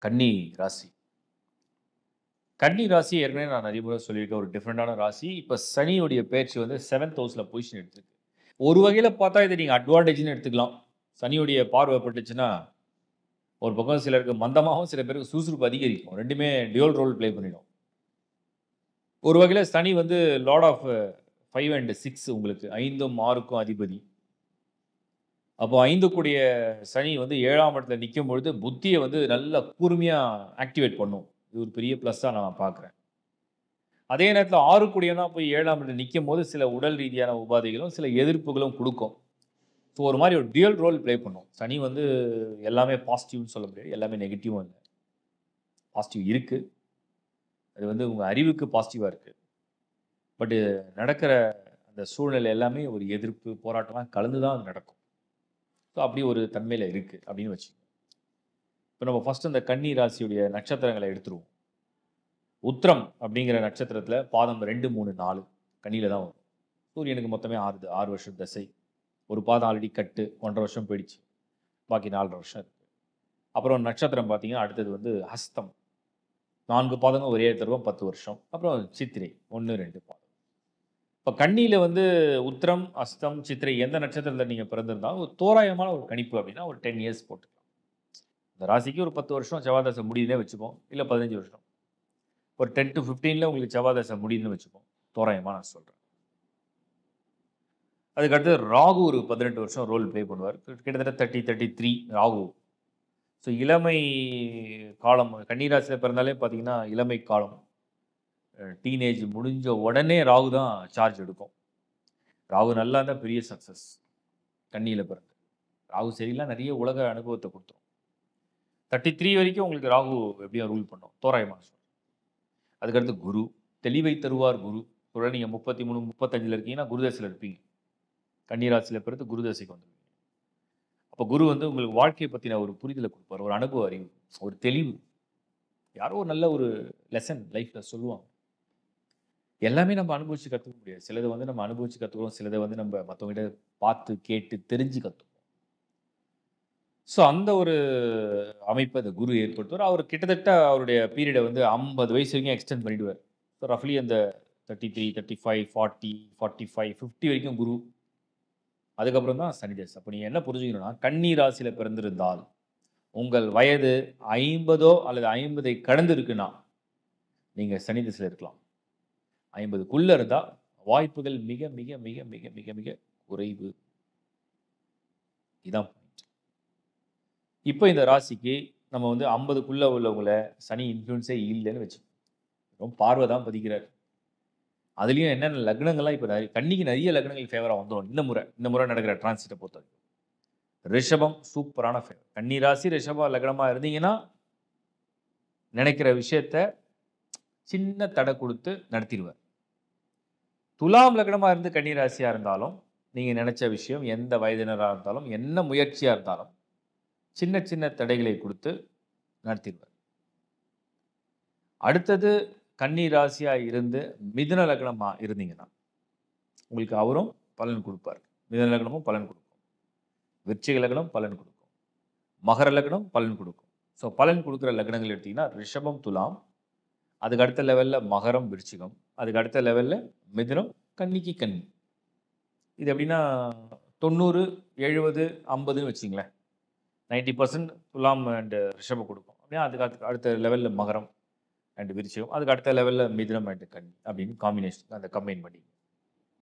கன்னி ராசி. கன்னி ராசி ஏற்கனவே நான் நிறைய முறை சொல்லியிருக்கேன். ஒரு டிஃபரெண்டான ராசி. இப்ப சனியுடைய பெயர்ச்சி வந்து 7த் ஹவுஸ்ல பொசிஷன் எடுத்திருக்கு. ஒரு வகையில பார்த்தா இத நீங்க அட்வான்டேஜ்ன்னு எடுத்துக்கலாம். சனியுடைய பார்வை பட்டுச்சுன்னா, ஒரு பக்கம் சிலருக்கு மந்தமாவும், சில பேருக்கு சுறுசுறுப்பு அதிகரிக்கும். 2மே டியூவல் ரோல் ப்ளே பண்ணிடும். ஒரு வகையில சனி வந்து லார்ட் ஆஃப் 5 அண்ட் 6 உங்களுக்கு 5ம் 6க்கும் அதிபதி. அப்போ 5 கூடிய சனி வந்து 7ஆம் இடத்துல நிக்கும்பொழுது, புத்திய வந்து நல்லா கூர்மையா ஆக்டிவேட் பண்ணும். இது ஒரு பெரிய ப்ளஸ்ஸா நான் பார்க்குறேன். அதே நேரத்தில 6 கூடியவனா போய் 7ஆம் இடத்துல நிக்கும்போது, சில உடல் ரீதியான உபாதைகளும், சில எதிர்ப்புகளும் குடுக்கும். ஸோ ஒரு மாரி ஒரு டியூவல் ரோல் ப்ளே பண்ணும். சனி வந்து எல்லாமே பாசிட்டிவ்னு சொல்ல முடியாது. எல்லாமே நெகட்டிவும் இல்ல. பாசிட்டிவ் இருக்கு. அது வந்து உங்க அறிவுக்கு பாசிட்டிவா இருக்கு. பட் நடக்கிற அந்த சூழ்நிலை எல்லாமே ஒரு எதிர்ப்பு, போராட்டம்லாம் கலந்து தான் அது நடக்கும். ஸோ அப்படி ஒரு தன்மையில இருக்கு அப்படின்னு வச்சுக்கோங்க. இப்ப நம்ம ஃபர்ஸ்ட் அந்த கன்னி ராசியுடைய நட்சத்திரங்கள எடுத்துருவோம். உத்திரம் அப்படிங்கிற நட்சத்திரத்தில பாதம் 2, 3, 4 கன்னியில தான் வரும். சூரியனுக்கு மொத்தமே 6 வருஷம் தசை. ஒரு பாதம் ஆல்ரெடி கட்டு 1½ வருஷம் போயிடுச்சு. பாக்கி 4½ வருஷம் இருக்கு. அப்புறம் நட்சத்திரம் பார்த்தீங்கன்னா, அடுத்தது வந்து ஹஸ்தம். 4 பாதங்கள் ஒரே தடவ 10 வருஷம். அப்புறம் சித்திரை 1, 2 பாதம். இப்ப கன்னியில வந்து உத்திரம், அஸ்தம், சித்திரை எந்த நட்சத்திரத்தில நீங்க பிறந்திருந்தாலும், ஒரு தோராயமான ஒரு கணிப்பு அப்படின்னா ஒரு 10 இயர்ஸ் போட்டுக்கலாம். இந்த ராசிக்கு ஒரு 10 வருஷம் செவ்வாய் தசை முடியுதுன்னே வச்சுப்போம். இல்ல 15 வருஷம். ஒரு 10 to 15ல உங்களுக்கு செவ்வாய் தசை முடியுதுன்னு வச்சுப்போம். தோராயமா நான் சொல்றேன். அதுக்கு அடுத்து ராகு ஒரு 18 வருஷம் ரோல் ப்ளே பண்ணுவார். கிட்டத்தட்ட 30, 33 ராகு. ஸோ இளமை காலம் கன்னி ராசியில பிறந்தாலே பார்த்தீங்கன்னா, இளமை காலம். டீனேஜ் முடிஞ்ச உடனே ராகு தான் சார்ஜ் எடுக்கும். ராகு நல்லா இருந்தா பெரிய சக்சஸ். கன்னியில பிறந்து. ராகு சரியில்ல நிறைய உலக அனுபவத்த குடுத்துரும். 33 வரைக்கும் உங்களுக்கு ராகு எப்படியும் ரூல் பண்ணும். தோராயமா சொல்றேன். அதுக்கடுத்து குரு. தெளிவை தருவார் குரு. ஒருவேளை நீங்க 33, 35ல இருக்கீங்கன்னா, குரு தசையில இருப்பீங்க. கன்னி ராசியில பிறந்து குரு தசைக்கு வந்துருவீங்க. அப்ப குரு வந்து உங்களுக்கு வாழ்க்கைய பத்தின ஒரு புரிதல குடுப்பாரு. ஒரு அனுபவ அறிவு, ஒரு தெளிவு. யாரோ ஒரு நல்ல ஒரு லெசன் லைஃப்ல சொல்லுவாங்க. எல்லாமே நம்ம அனுபவிச்சு கத்துக்க முடியாது. சிலத வந்து நம்ம அனுபவிச்சு கத்துக்குறோம். சிலத வந்து நம்ம மத்தவங்ககிட்ட பார்த்து, கேட்டு, தெரிஞ்சு கத்துப்போம். ஸோ அந்த ஒரு அமைப்ப அந்த குரு ஏற்படுத்துவார். அவர் கிட்டத்தட்ட அவருடைய பீரியட வந்து 50 வயசு வரைக்கும் எக்ஸ்டெண்ட் பண்ணிடுவார். ஸோ ரஃப்லி அந்த 33, 35, 40, 45, 50 வரைக்கும் குரு. அதுக்கப்புறம் தான் சனி தசை. அப்ப நீங்க என்ன புரிஞ்சுக்கணும்னா, கன்னி ராசியில பிறந்திருந்தால், உங்கள் வயது 50 அல்லது 50ஐ கடந்து இருக்குன்னா, நீங்க சனி திசையில இருக்கலாம். 50க்குள்ள இருந்தா வாய்ப்புகள் மிக, மிக, மிக, மிக, மிக, மிக குறைவு. இதான் பாயிண்ட். இப்ப இந்த ராசிக்கு நம்ம வந்து 50க்குள்ள உள்ளவங்கள சனி இன்ஃப்ளூயன்ஸே இல்லன்னு வச்சுக்கோங்க. வெறும் பார்வை தான் பதிக்கிறார். அதுலயும் என்னென்ன லக்னங்கள்லாம் இப்ப கன்னிக்கு நெறைய லக்னங்கள் ஃபேவரா வந்துரும். இந்த முறை நடக்கிற டிரான்சிட்ட பொறுத்தவரைக்கும். ரிஷபம் சூப்பரான ஃபேவர். கன்னி ராசி, ரிஷபம் லக்னமா இருந்தீங்கன்னா, நினைக்கிற விஷயத்த சின்ன தடை குடுத்து நடத்திருவார். துலாம் லக்னமா இருந்து கன்னி ராசியா இருந்தாலும், நீங்க நெனச்ச விஷயம் எந்த வயதினரா இருந்தாலும், என்ன முயற்சியா இருந்தாலும், சின்ன சின்ன தடைகளை குடுத்து நடத்திருவார். அடுத்தது கன்னி ராசியா இருந்து மிதுன லக்னமா இருந்தீங்கன்னா, உங்களுக்கு அவரும் பலன் குடுப்பார். மிதுன லக்னமும் பலன் குடுக்கும். விருச்சிக லக்னம் பலன் குடுக்கும். மகர லக்னம் பலன் குடுக்கும். ஸோ பலன் குடுக்குற லக்னங்கள் எடுத்தீங்கன்னா, ரிஷபம், துலாம். அதுக்கு அடுத்த லெவல்ல மகரம், விருச்சிகம். அதுக்கு அடுத்த லெவல்ல மிதுனம், கன்னிக்கு கன்னி. இது எப்படின்னா 90, 70, 50ன்னு வச்சுக்கங்களேன். 90% துலாம் அண்ட் ரிஷபம் குடுக்கும். அப்படியே அதுக்கு அடுத்த லெவல்ல மகரம் அண்ட் விருச்சிகம். அதுக்கு அடுத்த லெவல்ல மிதுனம் அண்ட் கன்னி அப்படின்னு காம்பினேஷன் அந்த கம்பைன் பண்ணி.